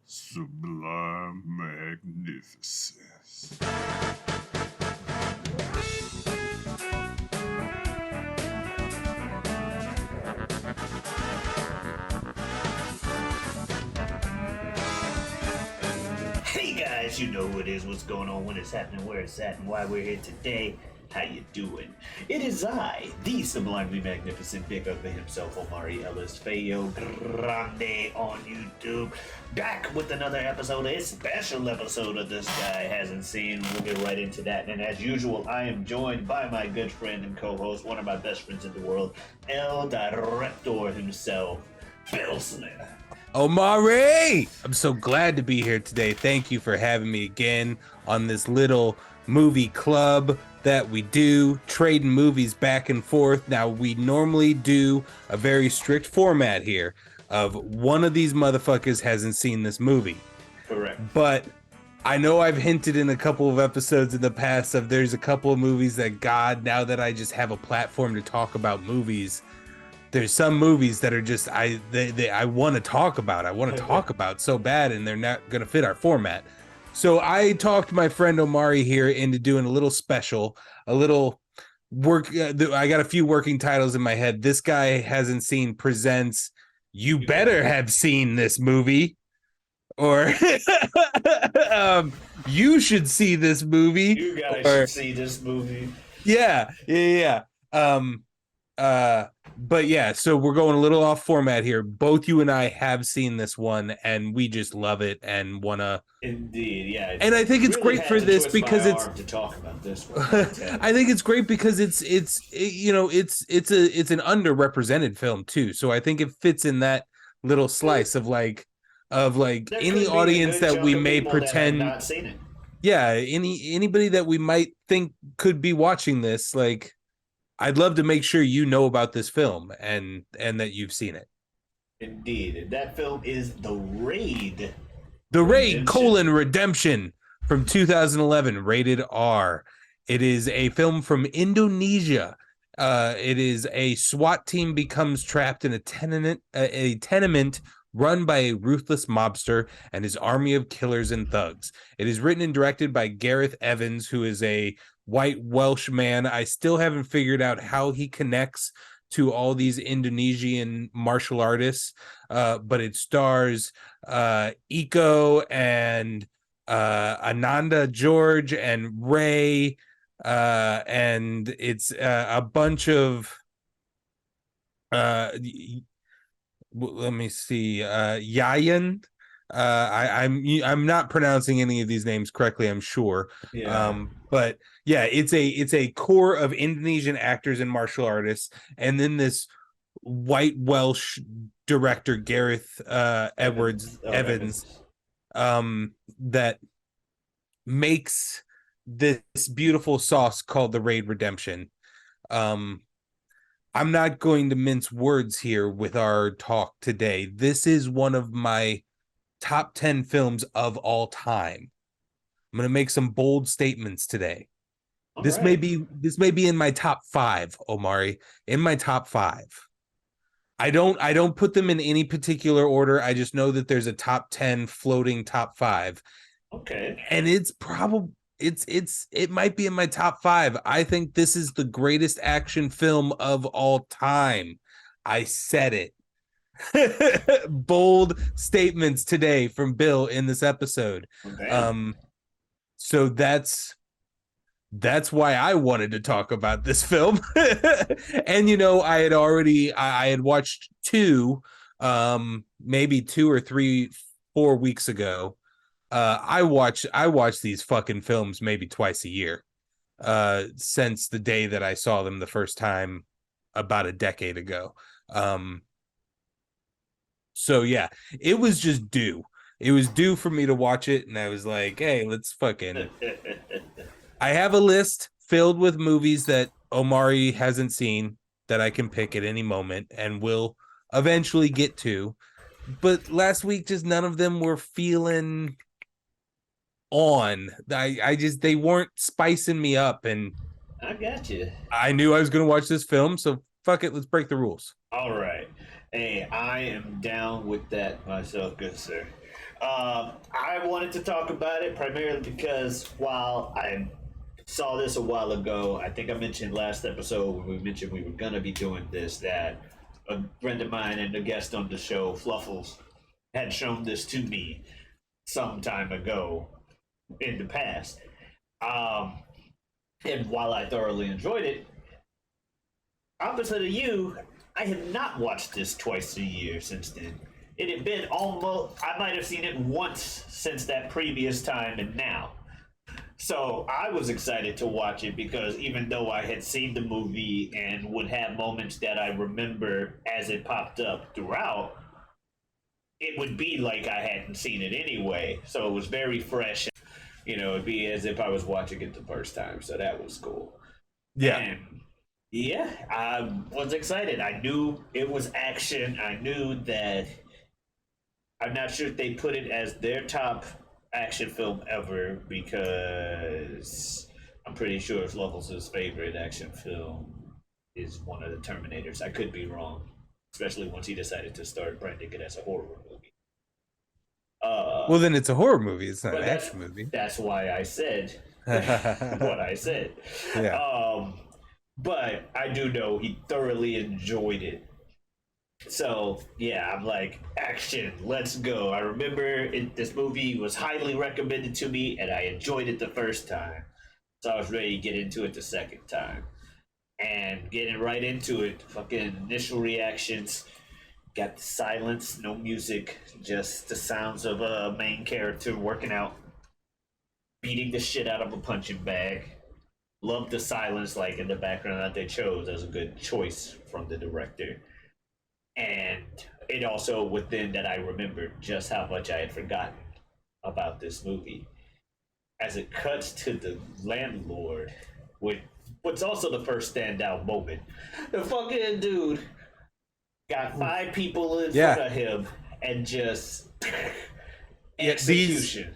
Sublime magnificence. Hey guys, you know who it is, what's going on, when it's happening, where it's at, and why we're here today. How you doing? It is I, the sublimely magnificent big ugly himself, Omari Ellis Feo Grande on YouTube, back with another episode, a special episode of This Guy Hasn't Seen. We'll get right into that, and as usual, I am joined by my good friend and co-host, one of my best friends in the world, El Director himself, Bill Smith. Omari! I'm so glad to be here today. Thank you for having me again on this little movie club that we do, trading movies back and forth. Now, we normally do a very strict format here of one of these motherfuckers hasn't seen this movie. Correct. But I know I've hinted in a couple of episodes in the past of there's a couple of movies that, God, now that I just have a platform to talk about movies, there's some movies that are just I want to talk about. I want to talk about so bad, and they're not going to fit our format. So I talked my friend Omari here into doing a little special, a little work. I got a few working titles in my head. This Guy Hasn't Seen presents You Better Have Seen This Movie, or you should see this movie. You guys should see this movie. Yeah. But yeah, so we're going a little off format here. Both you and I have seen this one, and we just love it and wanna. Indeed, yeah. And I think it's really great for this because it's to talk about this one. I think it's great because it's an underrepresented film too. So I think it fits in that little slice of like any audience that we may pretend not seen it. Yeah, anybody that we might think could be watching this, like, I'd love to make sure you know about this film and that you've seen it. Indeed. That film is The Raid. The Raid: Redemption from 2011, rated R. It is a film from Indonesia. It is a SWAT team becomes trapped in a tenement run by a ruthless mobster and his army of killers and thugs. It is written and directed by Gareth Evans, who is a white Welsh man. I still haven't figured out how he connects to all these Indonesian martial artists, but it stars Iko and Ananda George and Ray, and it's a bunch of let me see, Yayan. I'm not pronouncing any of these names correctly, I'm sure. Yeah. But yeah, it's a core of Indonesian actors and martial artists, and then this white Welsh director Gareth Evans that makes this beautiful sauce called The Raid: Redemption. I'm not going to mince words here with our talk today. This is one of my top 10 films of all time. I'm going to make some bold statements today. This may be in my top 5, Omari, in my top 5. I don't put them in any particular order. I just know that there's a top 10 floating top 5. Okay. And it's probably it might be in my top 5. I think this is the greatest action film of all time. I said it. Bold statements today from Bill in this episode. Okay. So that's why I wanted to talk about this film. And I had watched 2 maybe 2 or 3 4 weeks ago. I watch these fucking films maybe twice a year since the day that I saw them the first time about a decade ago. So yeah, it was just due. It was due for me to watch it, and I was like, hey, let's fucking... I have a list filled with movies that Omari hasn't seen that I can pick at any moment and will eventually get to. But last week, just none of them were feeling on. They weren't spicing me up, and I got you. I knew I was going to watch this film, so fuck it, let's break the rules. All right. Hey, I am down with that myself, good sir. I wanted to talk about it primarily because while I saw this a while ago, I think I mentioned last episode when we mentioned we were gonna be doing this that a friend of mine and a guest on the show, Fluffles, had shown this to me some time ago in the past. Um, and while I thoroughly enjoyed it, opposite of you, I have not watched this twice a year since then. It had been almost, I might have seen it once since that previous time and now. So I was excited to watch it because even though I had seen the movie and would have moments that I remember as it popped up throughout, it would be like I hadn't seen it anyway. So it was very fresh. You know, it'd be as if I was watching it the first time. So that was cool. Yeah. And yeah, I was excited. I knew it was action. I knew that. I'm not sure if they put it as their top action film ever because I'm pretty sure Fluffles' favorite action film is one of the Terminators. I could be wrong, especially once he decided to start branding it as a horror movie. Well, then it's a horror movie. It's not But an action movie. that's why I said what I said. Yeah. But I do know he thoroughly enjoyed it. So yeah, I'm like, action, let's go. I remember this movie was highly recommended to me, and I enjoyed it the first time. So I was ready to get into it the second time. And getting right into it, fucking initial reactions. Got the silence, no music, just the sounds of a main character working out, beating the shit out of a punching bag. Love the silence, like in the background that they chose as a good choice from the director. And it also within that I remembered just how much I had forgotten about this movie. As it cuts to the landlord, with what's also the first standout moment. The fucking dude got 5 people in front of him and just execution.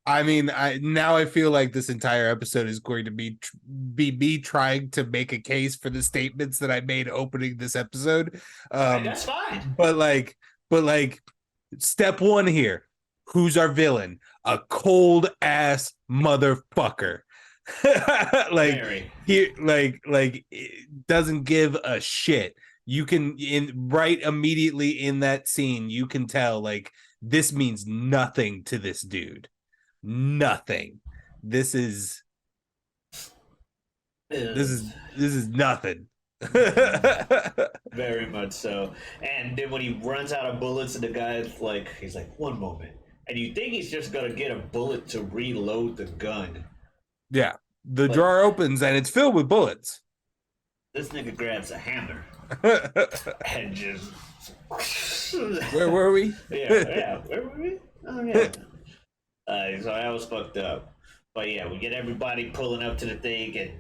I mean, I feel like this entire episode is going to be me trying to make a case for the statements that I made opening this episode. That's fine. But like, step one here: who's our villain? A cold ass motherfucker. Like here, like it doesn't give a shit. You can right immediately in that scene, you can tell like this means nothing to this dude. Nothing. This is nothing. Very much so. And then when he runs out of bullets and the guy's like, he's like, one moment. And you think he's just gonna get a bullet to reload the gun. Yeah. The drawer opens and it's filled with bullets. This nigga grabs a hammer and just Where were we? yeah. Where were we? Oh yeah. So that was fucked up. But yeah, we get everybody pulling up to the thing, and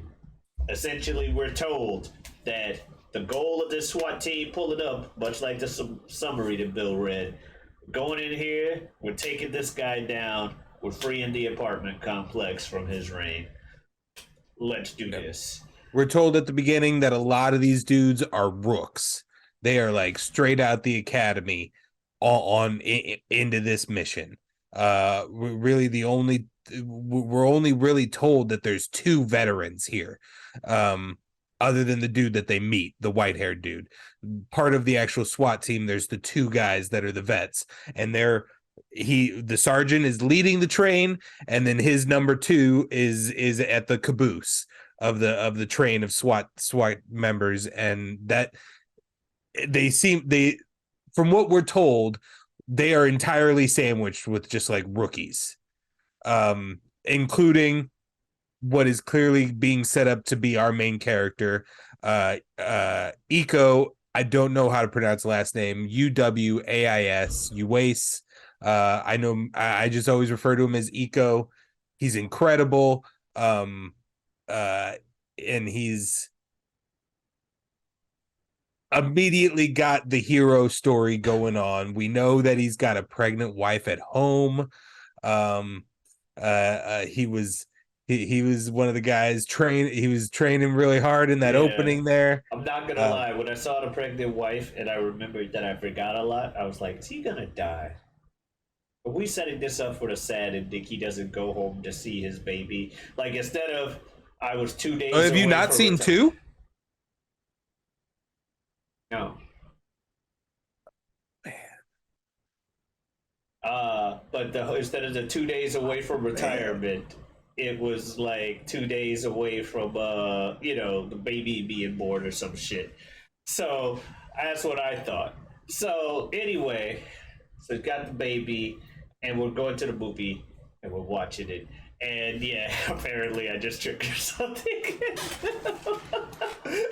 essentially we're told that the goal of this SWAT team pulling up, much like the summary that Bill read, going in here, we're taking this guy down, we're freeing the apartment complex from his reign. Let's do this. We're told at the beginning that a lot of these dudes are rooks. They are like straight out the academy into this mission. We're only really told that there's 2 veterans here, other than the dude that they meet, the white-haired dude. Part of the actual SWAT team, there's the 2 guys that are the vets, and the sergeant is leading the train, and then his number 2 is at the caboose of the train of SWAT members, and that from what we're told, they are entirely sandwiched with just like rookies, including what is clearly being set up to be our main character, Eco. I don't know how to pronounce the last name. Uwais. I know. I just always refer to him as Eco. He's incredible. And he's immediately got the hero story going on. We know that he's got a pregnant wife at home. He was one of the guys he was training really hard in that opening there. I'm not gonna lie, when I saw the pregnant wife and I remembered that I forgot a lot, I was like, is he gonna die? Are we setting this up for the sad and Nicky doesn't go home to see his baby? Like instead of I was two Oh, days have you away not from seen retirement. two? No. But instead of the 2 days away from Man. retirement, it was like 2 days away from the baby being born or some shit. So that's what I thought. So anyway, so got the baby, and we're going to the movie, and we're watching it. And yeah, apparently I just triggered something.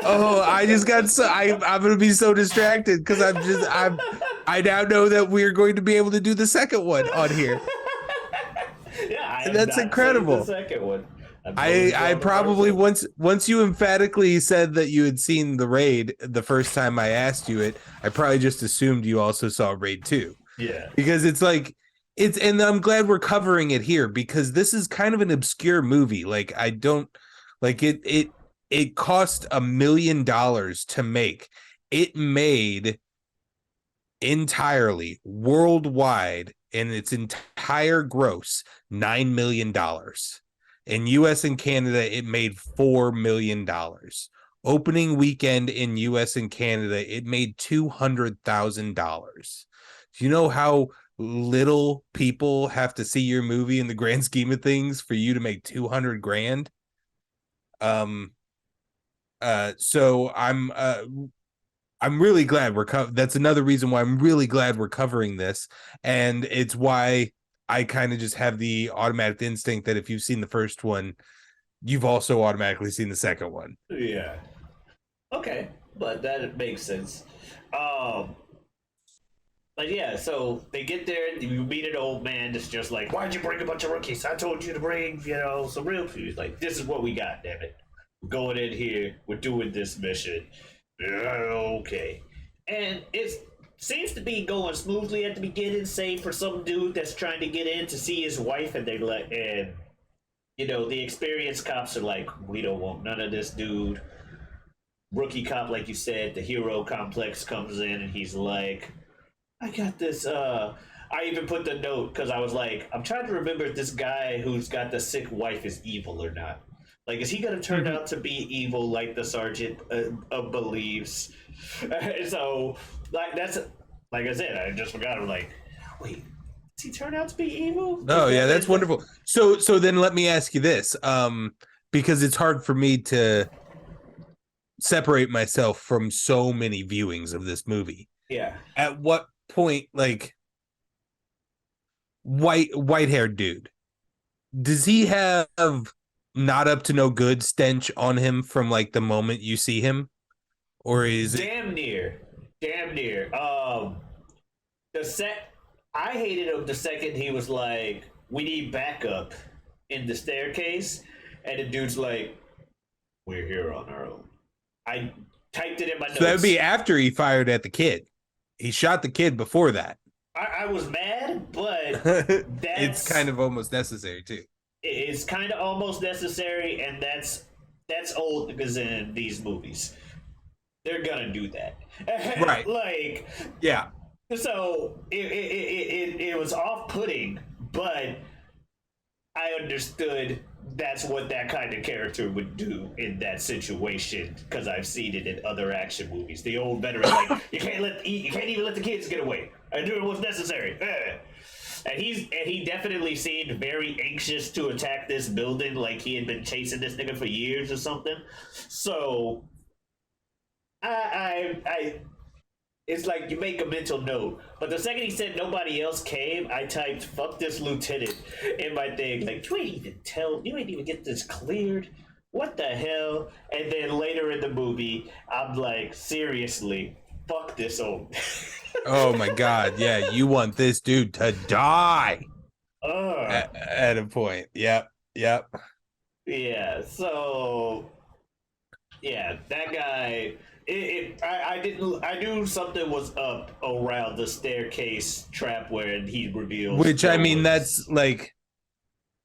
Oh, I just got so I'm gonna be so distracted because I now know that we're going to be able to do the second one on here. Yeah, I And have that's not seen the incredible. second one. I've only I saw the first probably one. once you emphatically said that you had seen the raid the first time I asked you it, I probably just assumed you also saw Raid 2. Yeah. Because it's like it's and I'm glad we're covering it here because this is kind of an obscure movie. Like I don't like it cost $1 million to make. It made entirely worldwide in its entire gross $9 million. In US and Canada, it made $4 million. Opening weekend in US and Canada, it made $200,000. Do you know how little people have to see your movie in the grand scheme of things for you to make 200 grand? Um so I'm really glad that's another reason why I'm really glad we're covering this. And it's why I kind of just have the automatic instinct that if you've seen the first one, you've also automatically seen the second one. Yeah. Okay, but that makes sense. Um, but yeah, so they get there. You meet an old man that's just like, "Why'd you bring a bunch of rookies? I told you to bring, some real people." Like, this is what we got. Damn it, we're going in here. We're doing this mission. Okay, and it seems to be going smoothly at the beginning, save for some dude that's trying to get in to see his wife, and they let and the experienced cops are like, "We don't want none of this dude." Rookie cop, like you said, the hero complex comes in and he's like, I got this. I even put the note because I was like, I'm trying to remember if this guy who's got the sick wife is evil or not. Like, is he going to turn out to be evil like the sergeant believes? So, like, that's like I said, I just forgot. I'm like, wait, does he turn out to be evil? Oh yeah, that's wonderful. So then let me ask you this, because it's hard for me to separate myself from so many viewings of this movie. Yeah. At what point, like white haired dude, does he have not up to no good stench on him from like the moment you see him, or is it Damn near. Damn near. The set I hated him the second he was like, "We need backup in the staircase," and the dude's like, "We're here on our own." I typed it in my so that would be notes. after he fired at the kid? He shot the kid before that. I was mad, but It's that's kind of almost necessary too. it's kind of almost necessary, and that's old because in these movies they're gonna do that. Right. Like, Yeah. so it was off putting, but I understood that's what that kind of character would do in that situation because I've seen it in other action movies. The old veteran, like, you can't even let the kids get away. I do what's necessary. And he definitely seemed very anxious to attack this building, like he had been chasing this nigga for years or something. So I it's like you make a mental note. But the second he said nobody else came, I typed "fuck this lieutenant" in my thing. Like, you ain't even get this cleared. What the hell? And then later in the movie, I'm like, seriously, fuck this old. Oh my god. Yeah, you want this dude to die uh, at a point. Yep. Yep. yeah. So yeah, that guy. I didn't. I knew something was up around the staircase trap where he reveals. Which I mean, that's like,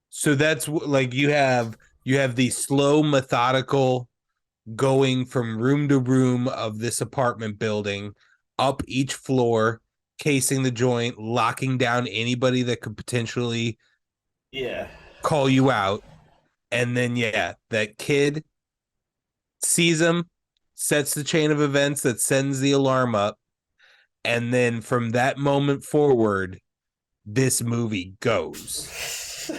so that's like you have the slow, methodical going from room to room of this apartment building, up each floor, casing the joint, locking down anybody that could potentially Yeah. call you out. And then, yeah, that kid sees him, sets the chain of events that sends the alarm up. And then from that moment forward, this movie goes.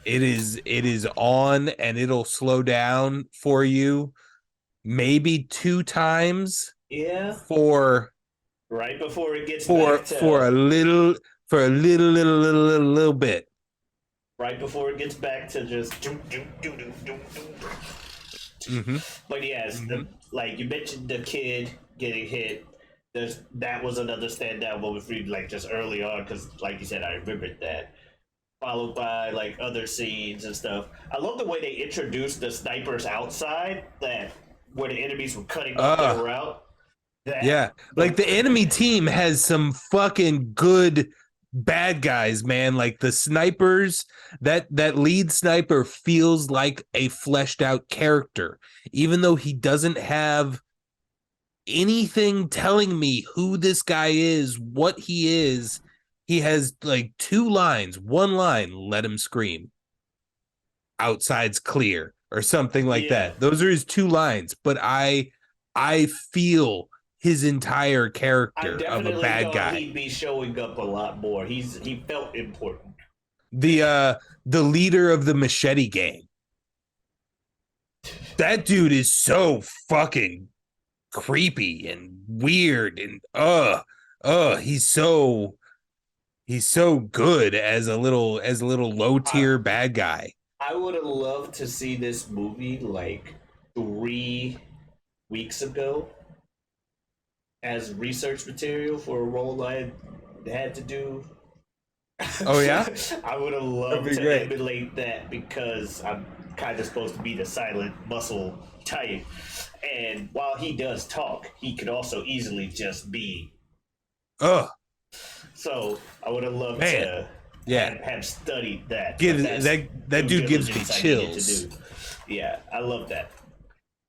It is on, and it'll slow down for you maybe 2 times Yeah. for Right before it gets back to for a little bit. right before it gets back to just Mm-hmm. But yes, like you mentioned the kid getting hit. That was another standout moment for you, like just early on, because like you said, I remembered that. Followed by like other scenes and stuff. I love the way they introduced the snipers outside, that where the enemies were cutting off their route. Yeah, like the enemy team has some fucking good bad guys, man. Like the snipers, that lead sniper feels like a fleshed out character, even though he doesn't have anything telling me who this guy is, what he is. He has like 2 lines. One line, let him scream. Outside's clear, or something like that. Those are his 2 lines, but I feel his entire character of a bad guy. He'd be showing up a lot more. He felt important. The leader of the machete gang. That dude is so fucking creepy and weird, and he's so good as a little low tier bad guy. I would have loved to see this movie like 3 weeks ago as research material for a role I had to do. Oh yeah, I would have loved to emulate that, because I'm kind of supposed to be the silent muscle type. And while he does talk, he could also easily just be. So I would have loved to have studied that. That dude gives me chills. Yeah, I love that.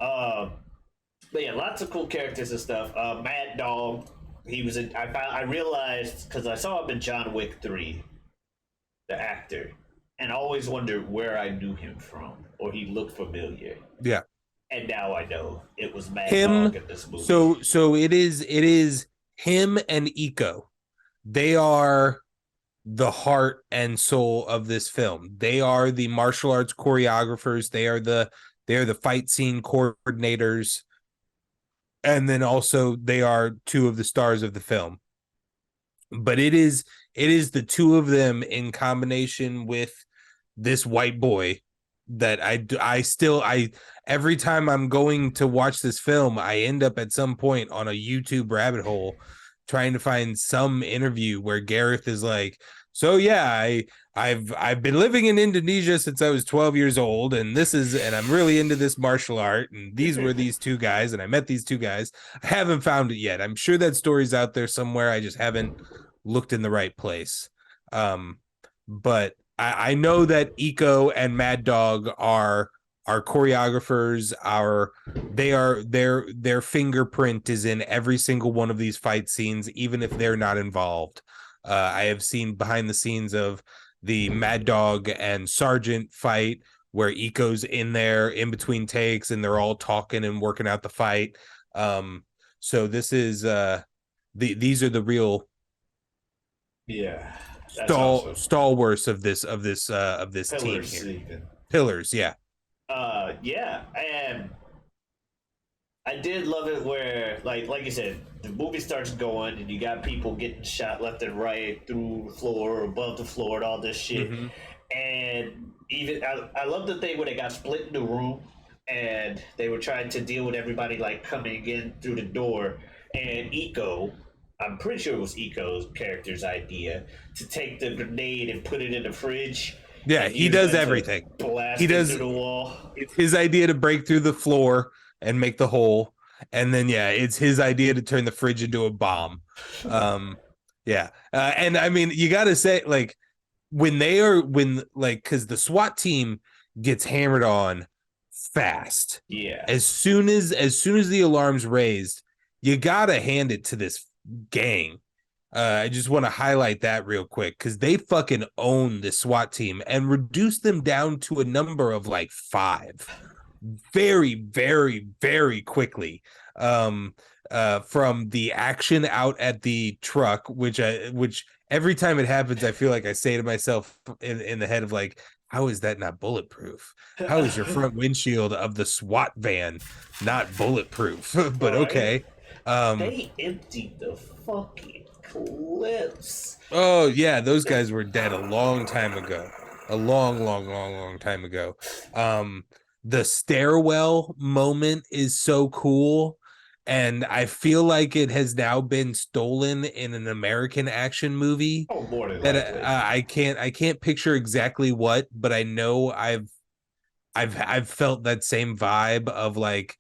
But yeah, lots of cool characters and stuff. Mad Dog, he was in. I realized, because I saw him in John Wick 3, the actor, and I always wondered where I knew him from, or he looked familiar. Yeah. And now I know it was Mad Dog in this movie. So it is him and Iko. They are the heart and soul of this film. They are the martial arts choreographers. They are the fight scene coordinators. And then also they are 2 of the stars of the film. But it is the 2 of them in combination with this white boy that I every time I'm going to watch this film, I end up at some point on a YouTube rabbit hole trying to find some interview where Gareth is like, so yeah, I've been living in Indonesia since I was 12 years old, and I'm really into this martial art, and these were these 2 guys, and I met these 2 guys. I haven't found it yet. I'm sure that story's out there somewhere. I just haven't looked in the right place. But I know that Iko and Mad Dog are choreographers. Their fingerprint is in every single one of these fight scenes, even if they're not involved. I have seen behind the scenes of the Mad Dog and Sergeant fight where Iko's in there in between takes, and they're all talking and working out the fight. So this is these are the real stalwarts of this team here. Even. Pillars, yeah. And I did love it where, like you said, the movie starts going and you got people getting shot left and right through the floor or above the floor and all this shit. Mm-hmm. And even I love the thing when they got split in the room and they were trying to deal with everybody like coming in through the door, and Iko, I'm pretty sure it was Iko's character's idea to take the grenade and put it in the fridge. Yeah, he does everything. He does through the wall. It's his idea to break through the floor and make the hole, and then it's his idea to turn the fridge into a bomb. And I mean, you got to say, like, because the SWAT team gets hammered on fast. Yeah. As soon as the alarm's raised, you gotta hand it to this gang. I just want to highlight that real quick because they fucking own the SWAT team and reduce them down to a number of like 5 very, very, very quickly. From the action out at the truck, which every time it happens, I feel like I say to myself in the head of like, how is that not bulletproof? How is your front windshield of the SWAT van not bulletproof? But Right? okay. Um, They emptied the fucking clips. oh yeah, those guys were dead a long time ago. A long, long, long, long time ago. Um, the stairwell moment is so cool. And I feel like it has now been stolen in an American action movie Oh, more than that likely. I can't picture exactly what, but I know I've felt that same vibe of like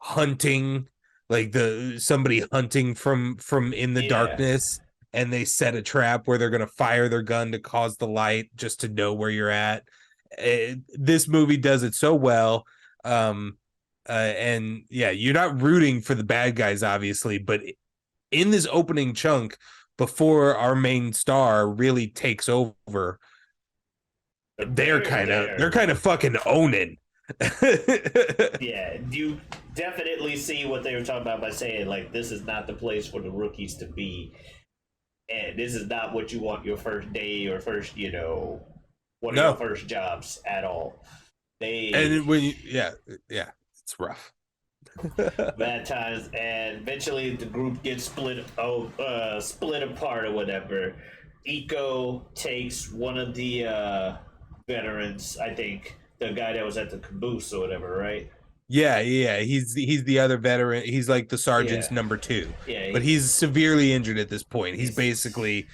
hunting, like the somebody hunting from in the Yeah. darkness, and they set a trap where they're gonna fire their gun to cause the light just to know where you're at. This movie does it so well. And yeah, you're not rooting for the bad guys, obviously, but in this opening chunk, before our main star really takes over, they're They're kind of fucking owning. yeah, you definitely see what they were talking about by saying like this is not the place for the rookies to be, and this is not what you want your first day or first, one of your No, first jobs at all. They and when yeah, it's rough. bad times, and eventually the group gets split apart or whatever. Eco takes one of the veterans, I think the guy that was at the caboose or whatever, right? Yeah, he's the other veteran. He's like the sergeant's Yeah, number 2, yeah. but he's severely injured at this point. He's He's basically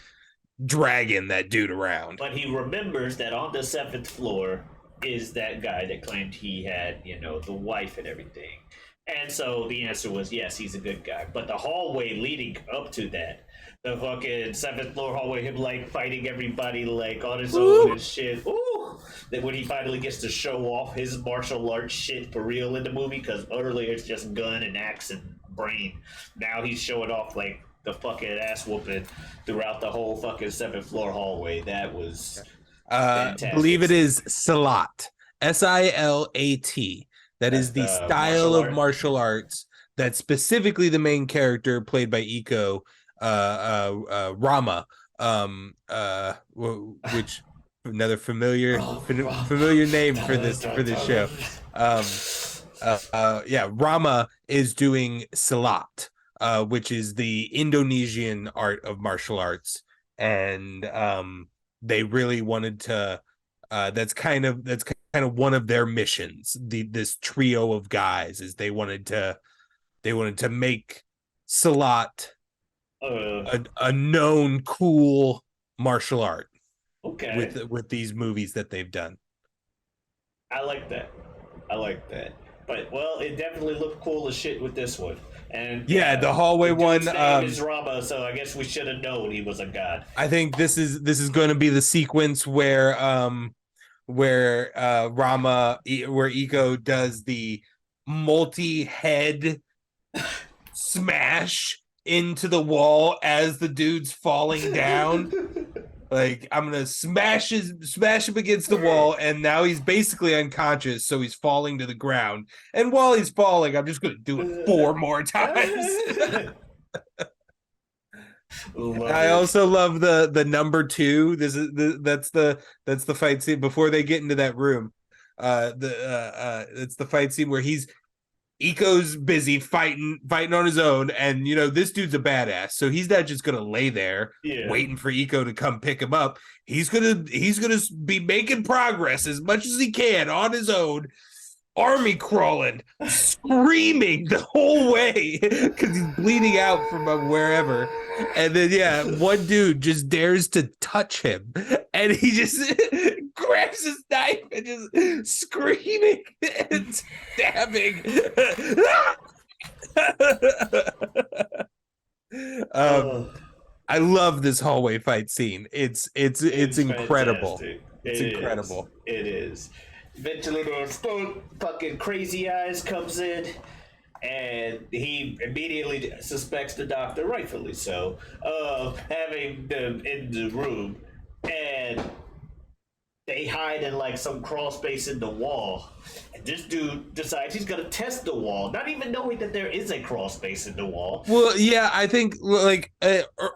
dragging that dude around. But he remembers that on the 7th floor is that guy that claimed he had, the wife and everything. And so the answer was yes, he's a good guy. But the hallway leading up to that, the fucking 7th floor hallway, him like fighting everybody like on his own and shit. Ooh! That when he finally gets to show off his martial arts shit for real in the movie, because earlier it's just gun and axe and brain. Now he's showing off like the fucking ass whooping throughout the whole fucking 7th floor hallway. That was Believe it fantastic. is Salat, Silat. That That's is the the style martial of art. martial arts that specifically the main character played by Iko, Rama, which another familiar name for this show. Um, yeah, Rama is doing Silat, which is the Indonesian art of martial arts, and they really wanted to. That's kind of one of their missions. This trio of guys is they wanted to make Salat uh, a known cool martial art okay. with these movies that they've done. I like that. I like that. But well, it definitely looked cool as shit with this one. And Yeah, yeah, the hallway the one. dude's name is Rama, so I guess we should have known he was a god. I think this is going to be the sequence where Rama where Iko does the multi-head smash into the wall as the dude's falling down. Like I'm gonna smash him against the wall, and now he's basically unconscious, so he's falling to the ground. And while he's falling, I'm just gonna do it 4 more times. Love I it. also love the number 2. That's the fight scene before they get into that room. It's the fight scene where Iko's busy fighting on his own, and this dude's a badass, so he's not just gonna lay there Yeah. waiting for Iko to come pick him up. He's gonna be making progress as much as he can on his own, army crawling, screaming the whole way because he's bleeding out from wherever. And then yeah, one dude just dares to touch him, and he just grabs his knife and just screaming and stabbing. um, Oh, I love this hallway fight scene. It's it's incredible. fantastic. It's It is. incredible. It is. Eventually, the fucking crazy eyes comes in. and he immediately suspects the doctor, rightfully so, of having them in the room, and they hide in like some crawl space in the wall. And this dude decides he's gonna test the wall, not even knowing that there is a crawl space in the wall. Well, yeah, I think like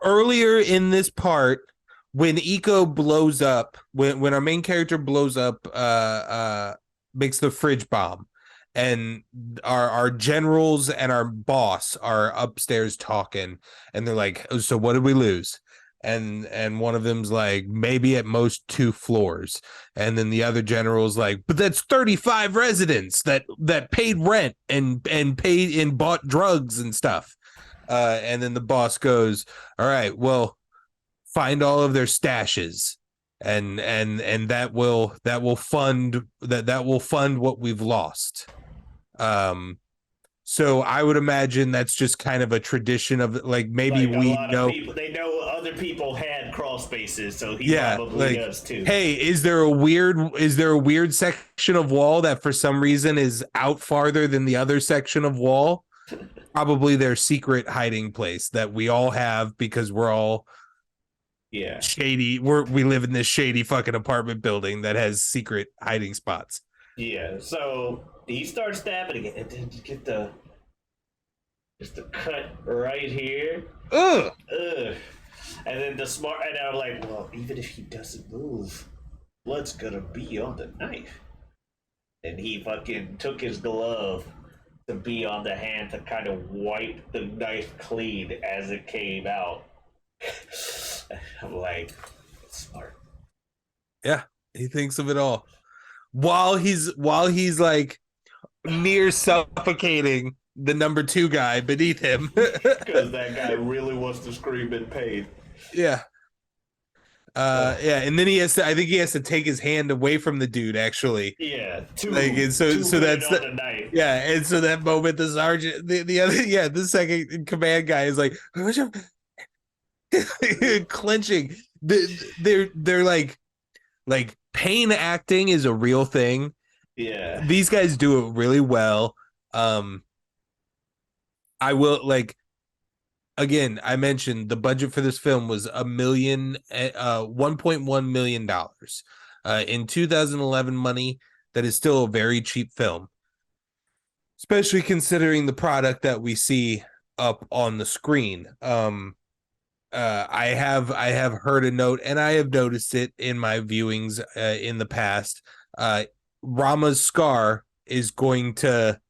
earlier in this part, when Eco blows up, when our main character blows up, makes the fridge bomb, and our generals and our boss are upstairs talking, and they're like, "Oh, so what did we lose?" And one of them's like, maybe at most 2 floors, and then the other general's like, but that's 35 residents that paid rent and paid and bought drugs and stuff. And then the boss goes, all right, well, find all of their stashes, and that will fund what we've lost. So I would imagine that's just kind of a tradition of like maybe Like a we lot know of people, they know other people had crawl spaces, so he probably does too. hey, is there a weird section of wall that for some reason is out farther than the other section of wall? Probably their secret hiding place that we all have because we're all shady. We live in this shady fucking apartment building that has secret hiding spots. Yeah, so he starts stabbing again, and then you get just the cut right here. Ugh. Ugh. And then and I'm like, well, even if he doesn't move, blood's gonna be on the knife. And he fucking took his glove to be on the hand to kind of wipe the knife clean as it came out. I'm like, smart. Yeah, he thinks of it all while he's like near suffocating the number 2 guy beneath him because that guy really wants to scream in pain. Yeah. Yeah, and then I think he has to take his hand away from the dude actually. Yeah, and so that's the knife. Yeah, and so that moment the sergeant the other the second in command guy is like clenching. They're like pain acting is a real thing. Yeah. These guys do it really well. I will again, I mentioned the budget for this film was $1.1 million. In 2011 money, that is still a very cheap film, especially considering the product that we see up on the screen. I have heard a note, and I have noticed it in my viewings in the past. Rama's scar is going to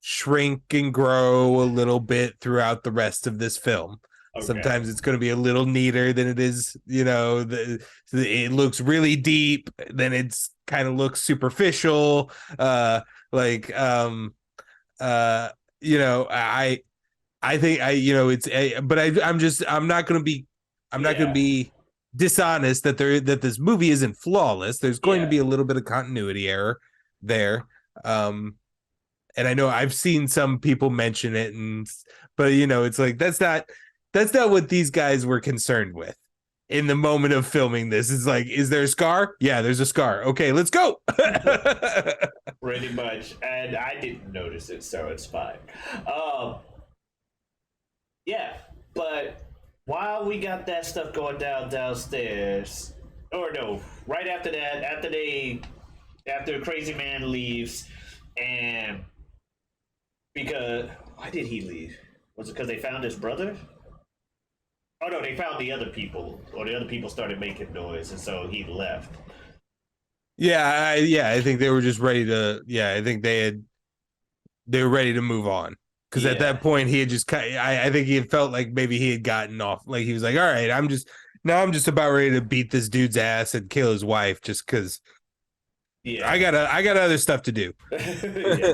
shrink and grow a little bit throughout the rest of this film. Okay. Sometimes it's going to be a little neater than it is, it looks really deep, then it's kind of looks superficial. I think I'm not going to be dishonest that this movie isn't flawless. There's going to be a little bit of continuity error there. And I know I've seen some people mention it, but it's like that's not what these guys were concerned with in the moment of filming this. It's like, is there a scar? Yeah, there's a scar. Okay, let's go. Pretty much, and I didn't notice it, so it's fine. Yeah, but while we got that stuff going downstairs, or no, right after that, after Crazy Man leaves, and because why did he leave? Was it because they found his brother? Oh no, they found the other people, or the other people started making noise, and so he left. I think they were just ready to. Yeah, I think they were ready to move on because at that point he had just. I think he had felt like maybe he had gotten off. Like he was like, all right, I'm just about ready to beat this dude's ass and kill his wife just because. Yeah, I got other stuff to do. Yeah.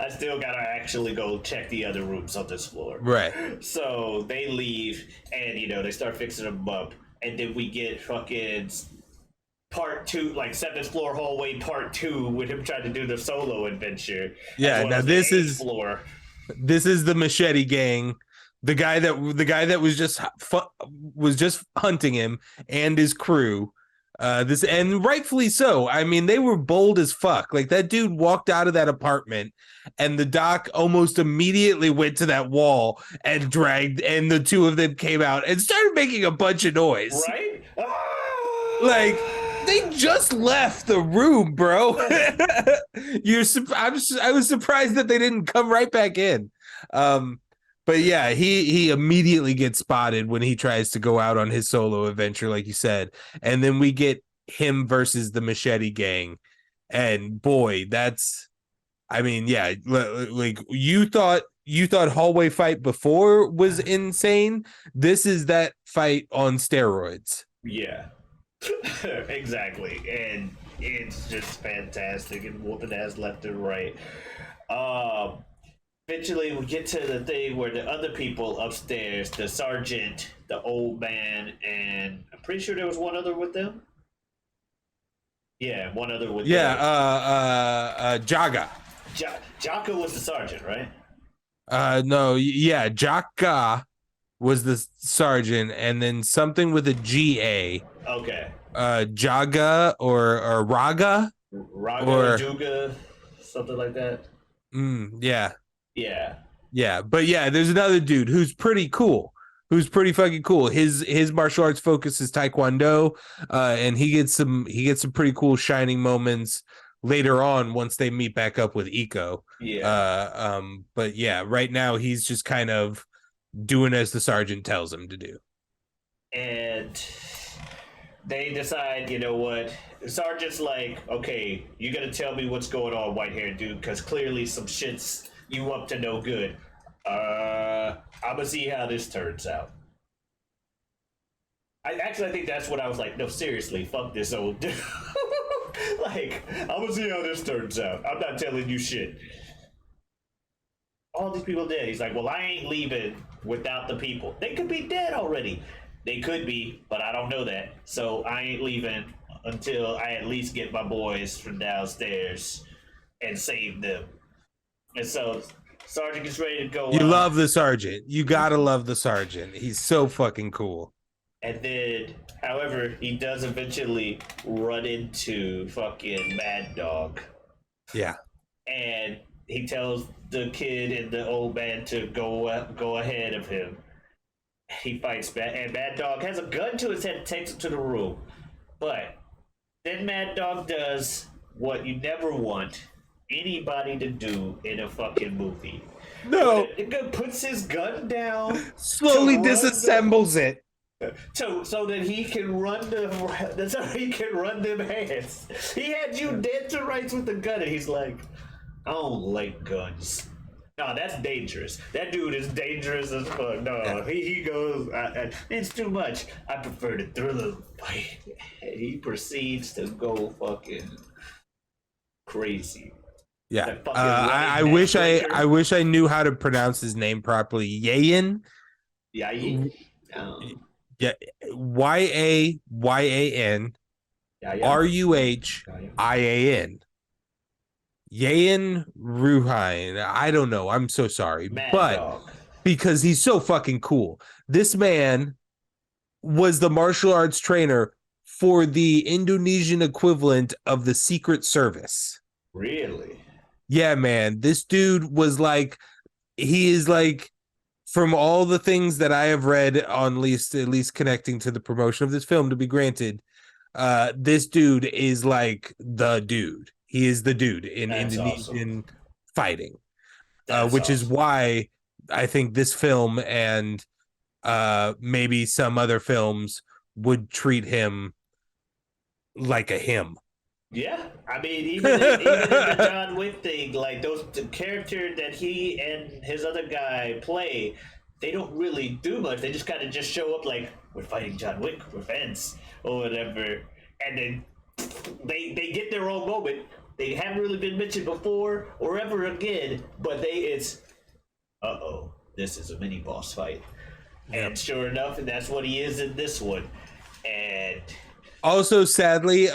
I still gotta actually go check the other rooms on this floor. Right. So they leave, and they start fixing them up, and then we get fucking part 2, like 7th floor hallway part 2, with him trying to do the solo adventure. Yeah. Now this is the machete gang. The guy that was just hunting him and his crew. This and rightfully so. I mean, they were bold as fuck. Like that dude walked out of that apartment, and the doc almost immediately went to that wall and dragged, and the two of them came out and started making a bunch of noise. Right? Like they just left the room, bro. I was surprised that they didn't come right back in. But yeah, he immediately gets spotted when he tries to go out on his solo adventure, like you said, and then we get him versus the Machete Gang, and boy, that's, I mean, yeah, like you thought hallway fight before was insane. This is that fight on steroids. Yeah. Exactly. And it's just fantastic and whooping ass left and right. Um Eventually we get to the thing where the other people upstairs, the sergeant, the old man, and I'm pretty sure there was one other with them. Yeah, one other with Yeah, them. Jaga. Jocko was the sergeant, right? No, yeah, Jaka was the sergeant, and then something with a GA. Okay. Jaga or Raga Raga, or Juga, something like that. Yeah. Yeah. Yeah, but yeah, there's another dude who's pretty cool, who's pretty fucking cool. His martial arts focus is Taekwondo, and he gets some pretty cool shining moments later on once they meet back up with Iko. Yeah. But yeah, right now he's just kind of doing as the sergeant tells him to do. And they decide, you know what? The sergeant's like, okay, you gotta tell me what's going on, white haired dude, because clearly some shit's you up to no good. I'm gonna see how this turns out. I think that's what I was like. No, seriously, fuck this old dude. Like, I'm gonna see how this turns out. I'm not telling you shit. All these people dead. He's like, well, I ain't leaving without the people. They could be dead already. They could be, but I don't know that. So I ain't leaving until I at least get my boys from downstairs and save them. And so Sergeant gets ready to go. You love the sergeant. You gotta love the sergeant. He's so fucking cool. And then, however, he does eventually run into fucking Mad Dog. Yeah. And he tells the kid and the old man to go ahead of him. He fights back, and Mad Dog has a gun to his head and takes him to the room. But then Mad Dog does what you never want anybody to do in a fucking movie. No. It puts his gun down, Slowly disassembles it. so that he can run so he can run them hands. He had you dead to rights with the gun, and he's like, I don't like guns. No, that's dangerous. That dude is dangerous as fuck. No, yeah. he goes, it's too much. I prefer the thrill of the fight. He proceeds to go fucking crazy. Yeah, I wish I knew how to pronounce his name properly. Yayin. Yayin. Yeah, Yayan Ruhian. Yayan Ruhian. I don't know. I'm so sorry, Mad but Dog. Because he's so fucking cool. This man was the martial arts trainer for the Indonesian equivalent of the Secret Service. Really? Yeah, man. This dude was like, he is like, from all the things that I have read on at least connecting to the promotion of this film, to be granted, this dude is like the dude. He is the dude in Indonesian fighting, which is why I think this film and maybe some other films would treat him like a him. Yeah, I mean, even in the John Wick thing, like the character that he and his other guy play, they don't really do much. They just kind of just show up like, we're fighting John Wick, we're fans, or whatever, and then they get their own moment. They haven't really been mentioned before or ever again, but it's this is a mini boss fight, and sure enough, and that's what he is in this one, and also sadly,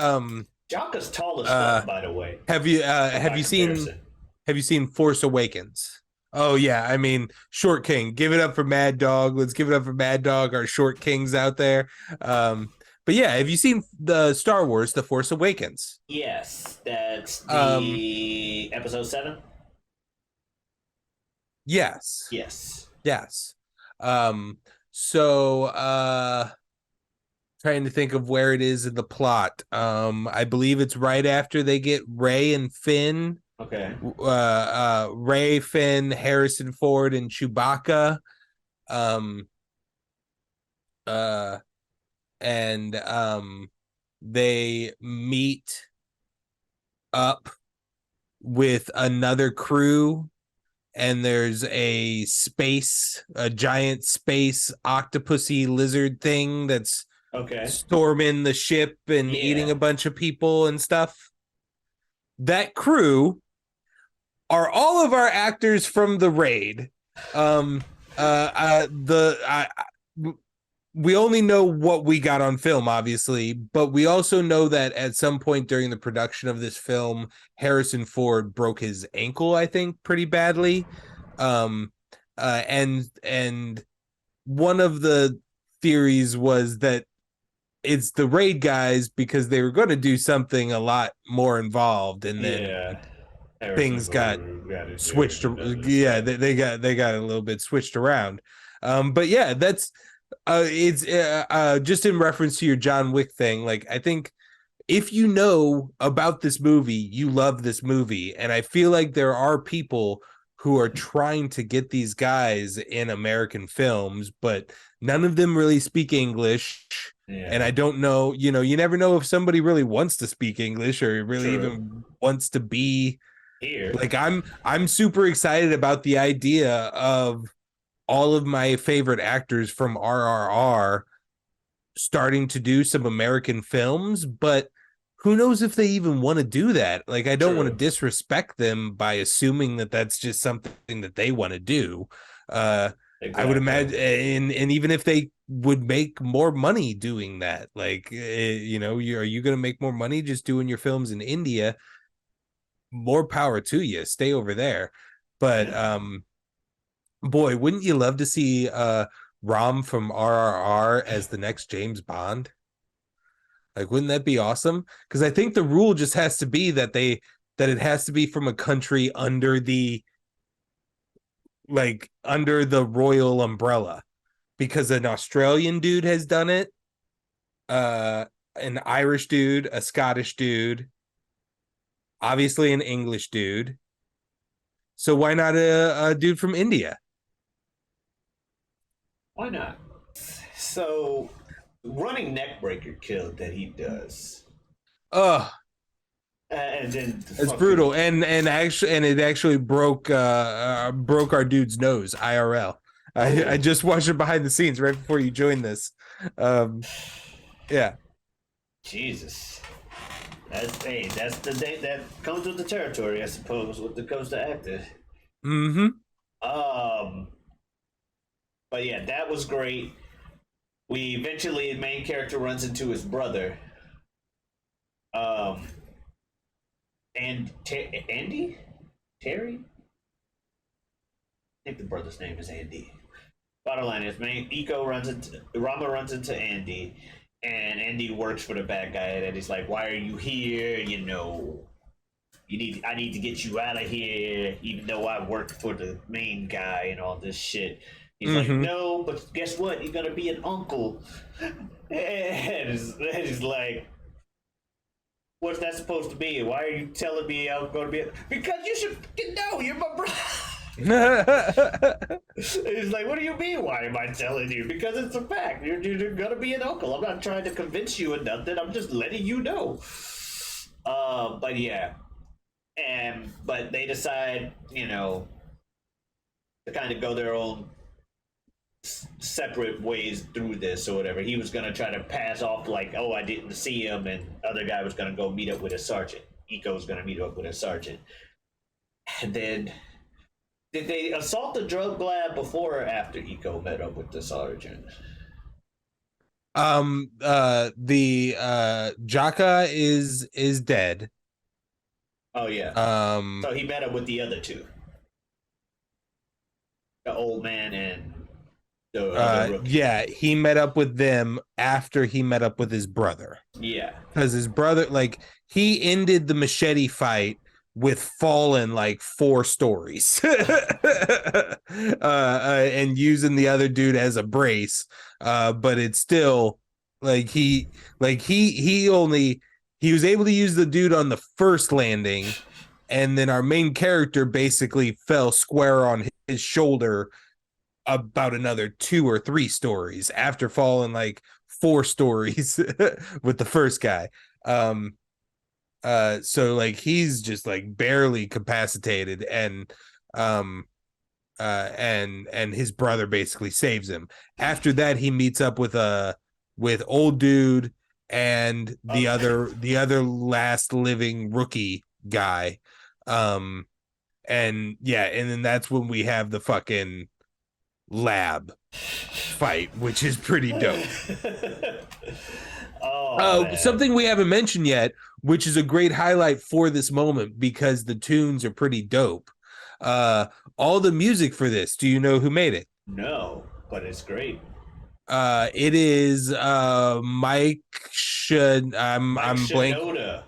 Jaka's tall as fuck, by the way. Have you seen Force Awakens? Oh yeah, I mean, Short King. Give it up for Mad Dog. Let's give it up for Mad Dog, our short kings out there. But yeah, have you seen the Star Wars: The Force Awakens? Yes, that's Um, the episode 7. yes, Yes. yes. Um, so trying to think of where it is in the plot. I believe it's right after they get Rey and Finn. Okay. Rey, Finn, Harrison Ford, and Chewbacca. Um, uh, and they meet up with another crew, and there's a giant space octopusy lizard thing that's Okay. storming the ship and eating Yeah. a bunch of people and stuff. That crew are all of our actors from the raid. Um, the we only know what we got on film, obviously, but we also know that at some point during the production of this film, Harrison Ford broke his ankle, I think, pretty badly. Um, and one of the theories was that it's the raid guys because they were going to do something a lot more involved, and then Yeah. Harrison things got Ford got switched. injured and other Yeah, stuff. they got a little bit switched around. But yeah, that's it's just in reference to your John Wick thing. Like, I think if you know about this movie, you love this movie, and I feel like there are people who are trying to get these guys in American films, but none of them really speak English. And Yeah. I don't know, you never know if somebody really wants to speak English or really True. even wants to be Here. like I'm super excited about the idea of all of my favorite actors from RRR starting to do some American films, but who knows if they even want to do that? Like, I don't want to True. disrespect them by assuming that that's just something that they want to do. Uh, I would Exactly. imagine, and even if they would make more money doing that, like, are you going to make more money just doing your films in India? More power to you. Stay over there. But Yeah. boy, wouldn't you love to see Rom from RRR as the next James Bond? Like, wouldn't that be awesome? Because I think the rule just has to be that it has to be from a country under the royal umbrella. Because an Australian dude has done it, uh, an Irish dude, a Scottish dude, obviously an English dude. So why not a dude from India? Why not? So, running neckbreaker kill that he does. Oh, And then the it's fucking. brutal, and it actually broke our dude's nose IRL. I Oh, just watched it behind the scenes right before you joined this. Um, yeah. Jesus. That's the day that comes with the territory, I suppose, when it comes to acting. Mm-hmm. Um, but yeah, that was great. We eventually, the main character runs into his brother. Um, and Andy, Terry. I think the brother's name is Andy. Bottom line is, man, Rama runs into Andy, and Andy works for the bad guy. And he's like, "Why are you here? I need to get you out of here, even though I work for the main guy and all this shit." He's like, Mm-hmm. "No, but guess what? You're gonna be an uncle." And he's like, "What's that supposed to be? Why are you telling me I'm gonna be? Because you should know you're my brother." He's like, "What do you mean? Why am I telling you? Because it's a fact. You're gonna be an uncle. I'm not trying to convince you of nothing. I'm just letting you know." But yeah, but they decide, to kind of go their own separate ways through this or whatever. He was gonna try to pass off like, "Oh, I didn't see him," and other guy was gonna go meet up with a sergeant. Eco was gonna meet up with a sergeant, and then did they assault the drug lab before or after Eco met up with the sergeant? The Jaka is dead. Oh yeah. Um, So he met up with the other two, the old man and The other rookie. Yeah, he met up with them after he met up with his brother. Yeah. Because his brother, like, he ended the machete fight with falling like 4 stories and using the other dude as a brace. But it's still like he was able to use the dude on the first landing, and then our main character basically fell square on his shoulder about another 2 or 3 stories after falling like 4 stories with the first guy. um so like he's just like barely capacitated, and and his brother basically saves him. After that, he meets up with old dude and the other last living rookie guy. And yeah, and then that's when we have the fucking lab fight, which is pretty dope. Something we haven't mentioned yet, which is a great highlight for this moment because the tunes are pretty dope. All the music for this, do you know who made it? No, but it's great. It is Mike Mike I'm blank. Shinoda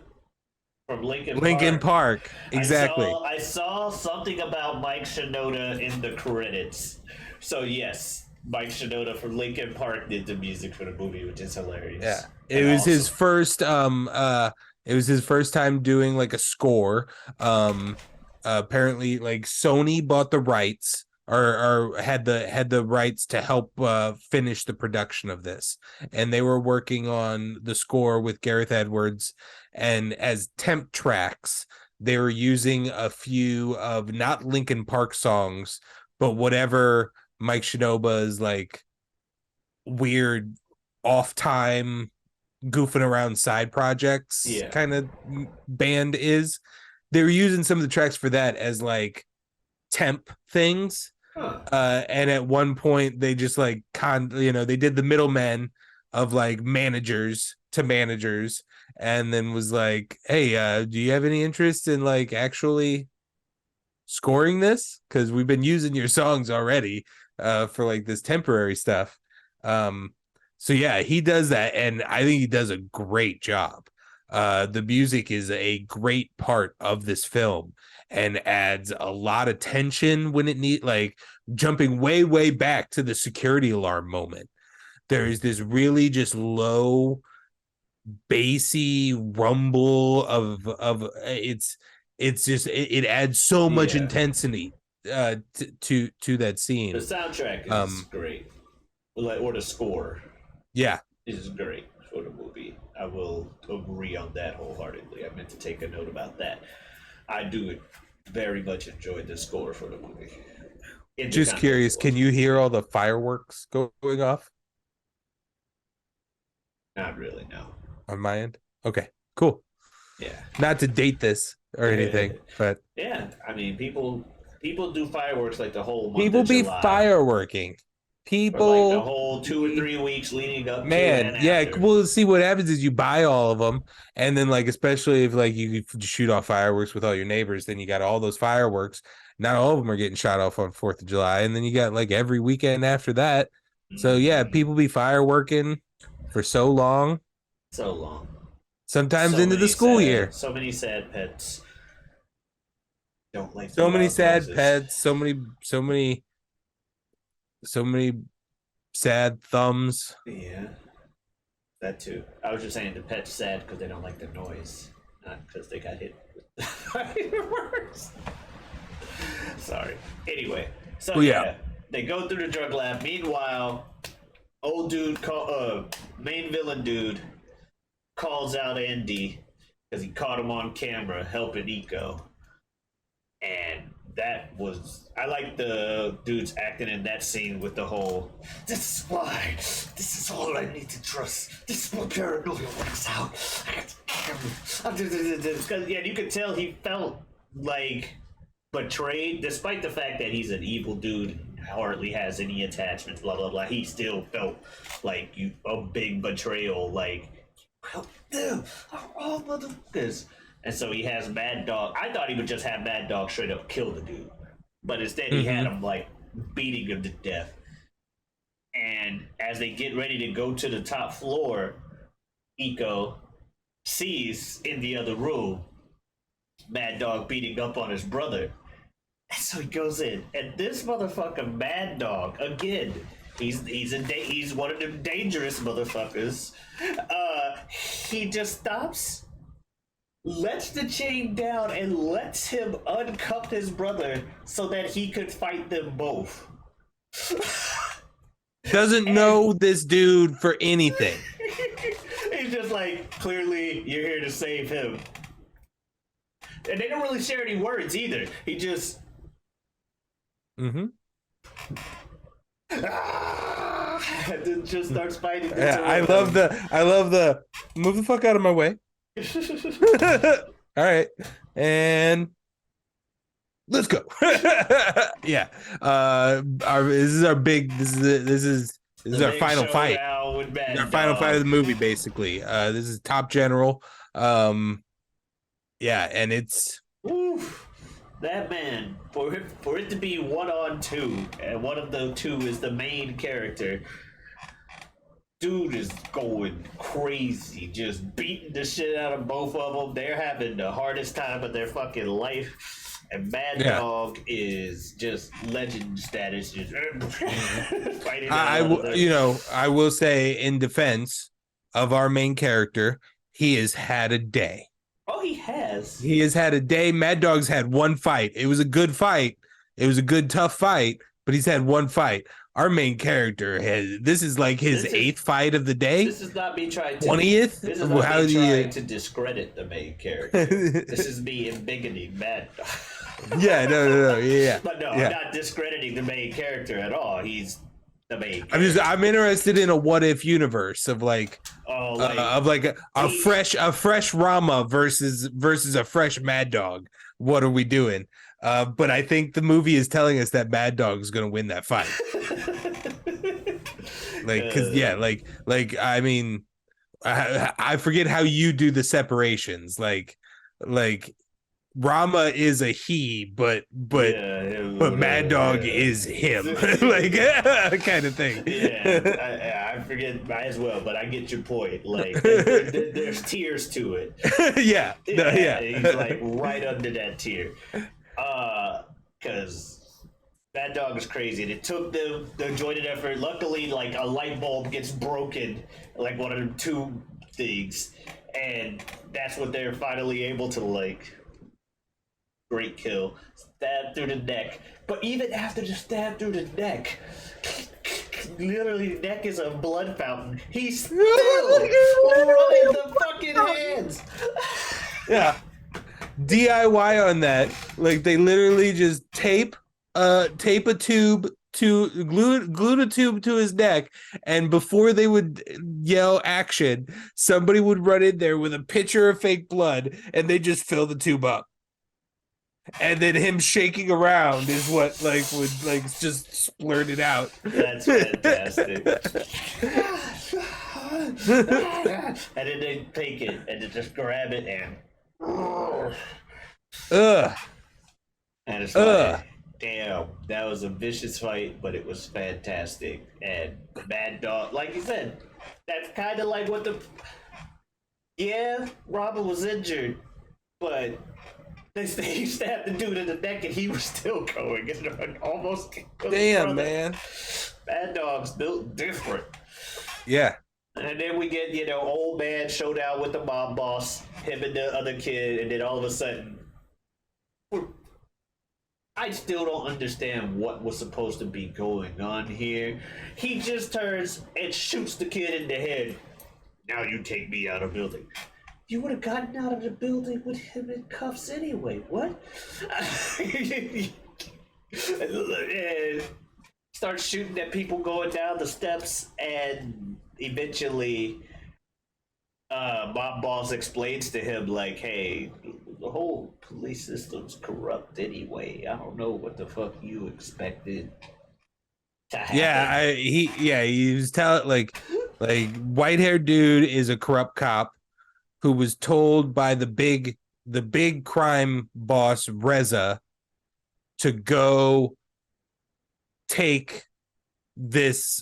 from Lincoln Park. Exactly. I saw something about Mike Shinoda in the credits. So yes, Mike Shinoda from Lincoln Park did the music for the movie, which is hilarious. Yeah. It was his first time doing like a score. Apparently like Sony bought the rights or had the rights to help finish the production of this, and they were working on the score with Gareth Edwards, and as temp tracks they were using a few of not Linkin Park songs but whatever Mike Shinoda's like weird off time goofing around side projects kind of band is. They were using some of the tracks for that as like temp things. And at one point they just like they did the middlemen of like managers to managers, and then was like, hey, do you have any interest in like actually scoring this, because we've been using your songs already for like this temporary stuff. So yeah, he does that, and I think he does a great job. The music is a great part of this film and adds a lot of tension when it need, like jumping way back to the security alarm moment. There's this really just low bassy rumble of it's just it adds so much intensity to that scene. The soundtrack is great, or the score. Yeah, is great for the movie. I will agree on that wholeheartedly. I meant to take a note about that. I do very much enjoy the score for the movie. Just curious, can you hear all the fireworks going off? Not really, no. On my end? Okay, cool. Yeah. Not to date this or anything, but yeah, I mean, people do fireworks like the whole month people of be July. Fireworking. People like the whole 2 or 3 weeks leading up man, to and yeah. after. Well, see, what happens is you buy all of them, and then like especially if like you shoot off fireworks with all your neighbors, then you got all those fireworks. Not all of them are getting shot off on 4th of July, and then you got like every weekend after that. So yeah, people be fireworking for so long. Sometimes into the school year. So many sad pets. Don't like so many sad pets. So many sad thumbs. Yeah, that too. I was just saying the pet's sad because they don't like the noise, not because they got hit with fireworks. Sorry. Anyway, so yeah, they go through the drug lab. Meanwhile, old dude, main villain dude, calls out Andy because he caught him on camera helping Eco, and that was, I like the dudes acting in that scene with the whole, this is why, this is all I need to trust, this is what paranoia works out, I got the camera, because yeah, you could tell he felt like betrayed, despite the fact that he's an evil dude, hardly has any attachments, blah blah blah, he still felt like a big betrayal, like, well, them are all motherfuckers. And so he has Mad Dog. I thought he would just have Mad Dog straight up kill the dude. But instead he had him like beating him to death. And as they get ready to go to the top floor, Iko sees in the other room Mad Dog beating up on his brother. And so he goes in, and this motherfucker Mad Dog again. He's one of them dangerous motherfuckers. He just stops, lets the chain down, and lets him uncuff his brother so that he could fight them both. Doesn't know this dude for anything. He's just like, clearly, you're here to save him. And they don't really share any words either. He just. Mm-hmm. And then just starts fighting. Yeah, I love the move the fuck out of my way. All right, and let's go. Yeah, this is our big. This is our final fight. Our final fight of the movie, basically. This is Top General. Yeah, and it's. Oof. That man, for it to be 1-on-2, and one of the two is the main character, dude is going crazy, just beating the shit out of both of them. They're having the hardest time of their fucking life, and Mad Dog is just legend status, just fighting. I will say in defense of our main character, he has had a day. Oh, he has. He has had a day. Mad Dog's had one fight. It was a good fight. It was a good, tough fight, but he's had one fight. Our main character this is like his eighth fight of the day. This is not me trying to 20th. This is not me trying to discredit the main character. This is me embiggening Mad Dog. Yeah, no, yeah. But no, yeah. I'm not discrediting the main character at all. He's the main character. I'm interested in a what if universe of a fresh Rama versus a fresh Mad Dog. What are we doing? But I think the movie is telling us that Mad Dog is going to win that fight. I mean, I forget how you do the separations. Like Rama is a he, but Mad Dog is him, like kind of thing. Yeah, I forget as well, but I get your point. Like there's tiers to it. Yeah, he's like right under that tier, because Mad Dog is crazy, and it took them the jointed effort. Luckily, like a light bulb gets broken, like one of them two things, and that's what they're finally able to like. Great kill. Stab through the neck. But even after the stab through the neck, literally the neck is a blood fountain. He's still running the fucking hands. Yeah. DIY on that. Like they literally just tape a tube to glue a tube to his neck, and before they would yell action, somebody would run in there with a pitcher of fake blood and they just fill the tube up. And then him shaking around is what would just splurt it out. That's fantastic. And then they take it and they just grab it and and it's like, damn, that was a vicious fight, but it was fantastic. And Mad Dog, like you said, that's kind of like what Robin was injured, but he stabbed the dude in the neck and he was still going and almost. Damn, man. Mad Dog's built different. Yeah. And then we get, old man showdown with the mob boss, him and the other kid, and then all of a sudden, I still don't understand what was supposed to be going on here. He just turns and shoots the kid in the head. Now you take me out of the building. You would have gotten out of the building with him in cuffs anyway. What? And start shooting at people going down the steps, and eventually, Mob Boss explains to him like, "Hey, the whole police system's corrupt anyway. I don't know what the fuck you expected to happen." Yeah, he was telling like white-haired dude is a corrupt cop who was told by the big crime boss Reza to go take this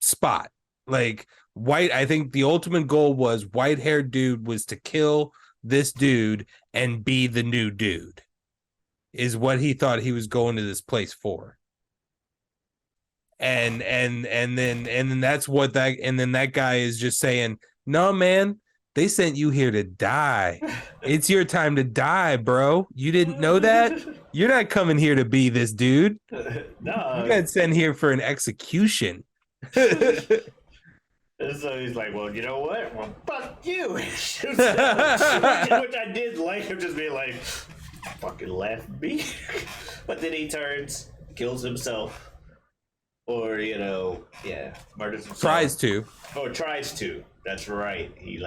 spot. Like I think the ultimate goal was white-haired dude was to kill this dude and be the new dude, is what he thought he was going to this place for. And then that's what that and then that guy is just saying, no, man, they sent you here to die. It's your time to die, bro. You didn't know that? You're not coming here to be this dude. No. You got sent here for an execution. And so he's like, well, you know what? Well, fuck you. Which I did like him just being like, fucking laugh at me. But then he turns, kills himself, or, murders himself. Tries to. Or tries to. That's right. He,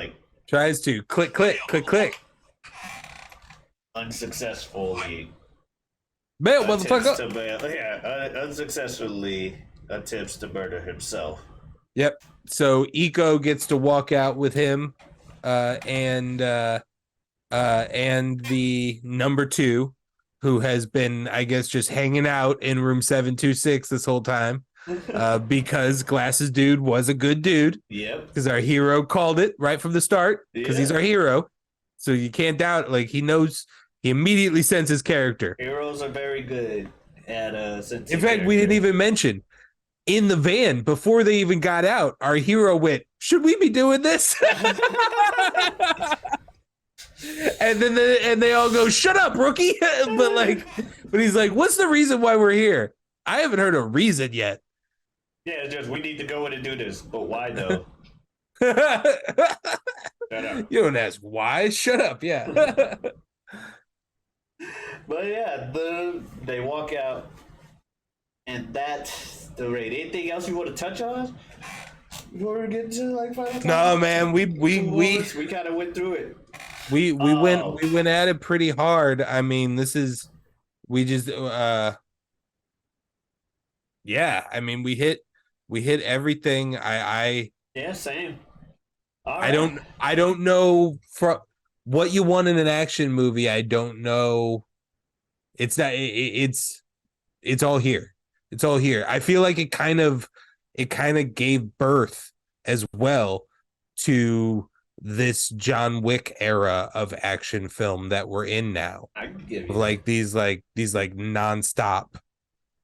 tries to. Click, click, click, click. Unsuccessfully. Man, motherfucker. Unsuccessfully attempts to murder himself. Yep. So Iko gets to walk out with him, and the number 2, who has been, I guess, just hanging out in room 726 this whole time, because Glasses Dude was a good dude. Yep. Because our hero called it right from the start. Because he's our hero, so you can't doubt. Like, he knows. He immediately senses character. Heroes are very good at sensing. In fact, we didn't even mention. In the van, before they even got out, our hero went, should we be doing this? And then they all go, shut up, rookie. but he's like, what's the reason why we're here? I haven't heard a reason yet. Yeah, it's just we need to go in and do this. But why though? You don't ask why. Shut up. Yeah. But yeah, they walk out, and that's the raid. Anything else you want to touch on before we get to final time? No, man, we kind of went through it. We went at it pretty hard. I mean, we hit everything. Yeah, same. I don't know from what you want in an action movie. I don't know. It's not. It's all here. It's all here. I feel like it kind of gave birth as well to this John Wick era of action film that we're in now. I can give you like these nonstop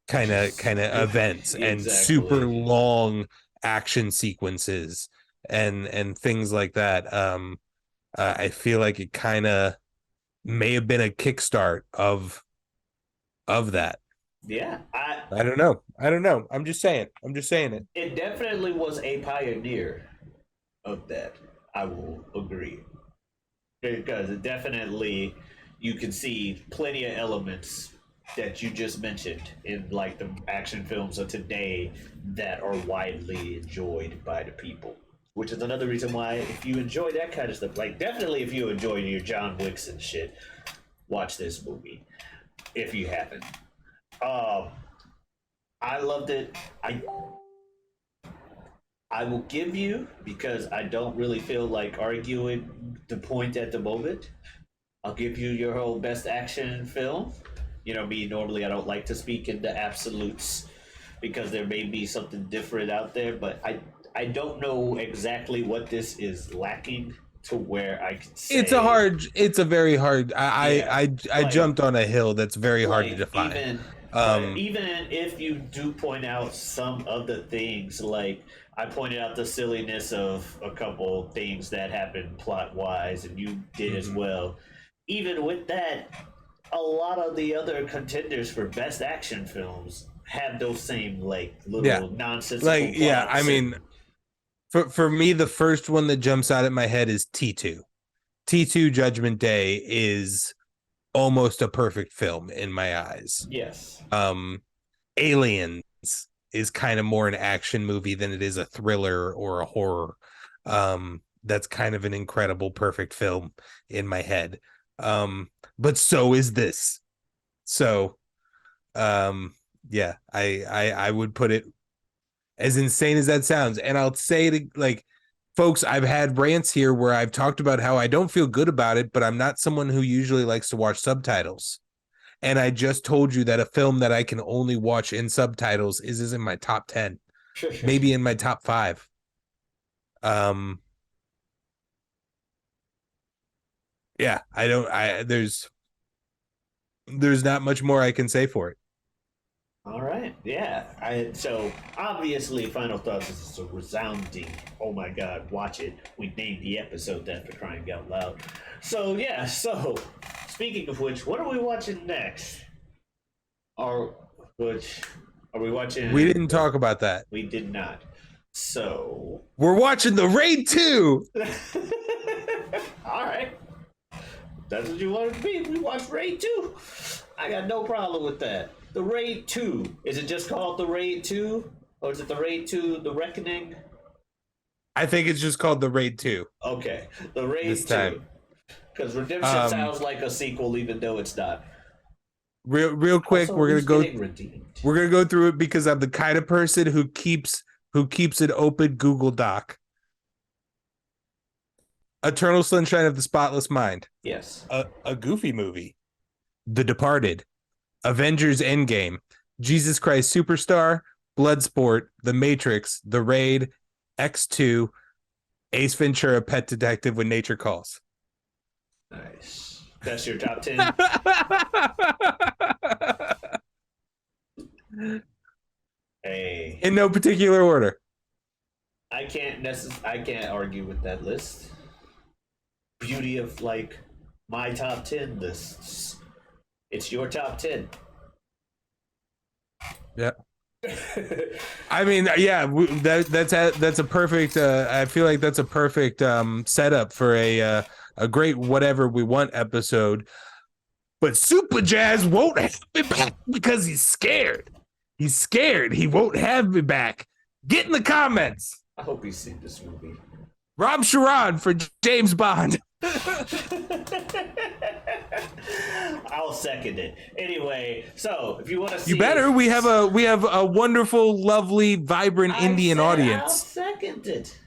kind of events and super long action sequences and things like that. I feel like it kind of may have been a kickstart of that. Yeah, I don't know. I'm just saying it. It definitely was a pioneer of that. I will agree, because it definitely, you can see plenty of elements that you just mentioned in like the action films of today that are widely enjoyed by the people. Which is another reason why, if you enjoy that kind of stuff, like definitely if you enjoy your John Wicks and shit, watch this movie. If you haven't. I loved it. I will give you, because I don't really feel like arguing the point at the moment, I'll give you your whole best action film. You know me, normally I don't like to speak into absolutes because there may be something different out there, but I don't know exactly what this is lacking to where I can say it's a very hard. I jumped on a hill that's very hard to define. Even if you do point out some of the things, like I pointed out the silliness of a couple things that happened plot wise, and you did as well. Even with that, a lot of the other contenders for best action films have those same little nonsensical plots. I mean, for me, the first one that jumps out at my head is T2. T2 Judgment Day is almost a perfect film in my eyes. Yes. Aliens is kind of more an action movie than it is a thriller or a horror. That's kind of an incredible, perfect film in my head. But so is this. So, I would put it, as insane as that sounds. And I'll say to folks, I've had rants here where I've talked about how I don't feel good about it, but I'm not someone who usually likes to watch subtitles. And I just told you that a film that I can only watch in subtitles is in my top 10 maybe in my top 5. Yeah, there's not much more I can say for it. All right, yeah. So obviously, Final Thoughts is a resounding. Oh my God, watch it! We named the episode that, for crying out loud. So yeah. So speaking of which, what are we watching next? Or which are we watching? We didn't talk about that. We did not. So we're watching The Raid 2. All right. That's what you wanted to be. We watched Raid 2. I got no problem with that. The Raid 2. Is it just called The Raid 2? Or is it The Raid 2 The Reckoning? I think it's just called The Raid 2. Okay. The Raid this 2. Time. Because Redemption sounds like a sequel even though it's not. Real quick, Also, we're gonna go through it because I'm the kind of person who keeps an open Google Doc. Eternal Sunshine of the Spotless Mind. Yes. A Goofy movie. The Departed. Avengers Endgame. Jesus Christ Superstar. Bloodsport. The Matrix. The Raid. X2. Ace Ventura: Pet Detective When Nature Calls. Nice. That's your top 10? Hey. In no particular order. I can't argue with that list. Beauty of like my top 10 lists. It's your top 10. Yeah. I mean, yeah, that's a perfect. I feel like that's a perfect setup for a great whatever we want episode. But Super Jazz won't have me back because he's scared. He's scared. He won't have me back. Get in the comments. I hope you've seen this movie. Rob Sharon for James Bond. I'll second it. Anyway, so if you want to see, you better. We have a wonderful, lovely, vibrant Indian audience. I'll second it.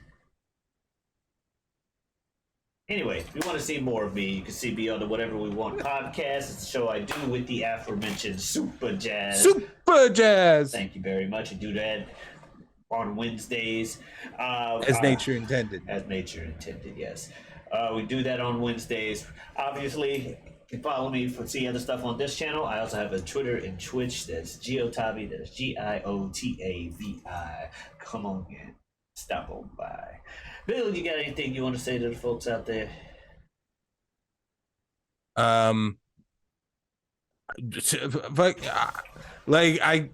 Anyway, if you want to see more of me, you can see me on the Whatever We Want podcast. It's a show I do with the aforementioned Super Jazz. Super Jazz. Thank you very much. I do that on Wednesdays. As nature intended. As nature intended, yes. We do that on Wednesdays. Obviously, you can follow me for see other stuff on this channel. I also have a Twitter and Twitch. That's Giotavi. That is Giotavi. Come on in. Stop on by. Bill, you got anything you want to say to the folks out there? Like I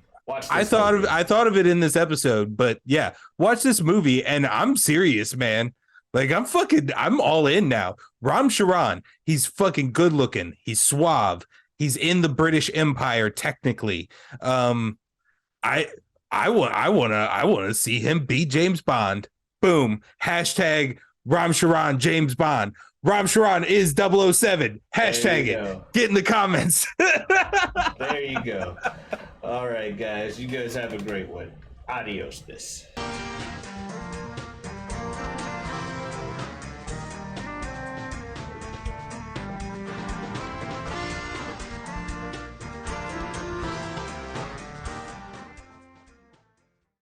thought of it in this episode, but yeah, watch this movie and I'm serious, man. Like I'm all in now. Ram Charan, he's fucking good looking. He's suave. He's in the British Empire technically. I want to see him beat James Bond. Boom. Hashtag Ram Charan James Bond. Ram Charan is 007. Hashtag it. Go. Get in the comments. There you go. All right, guys. You guys have a great one. Adios, this.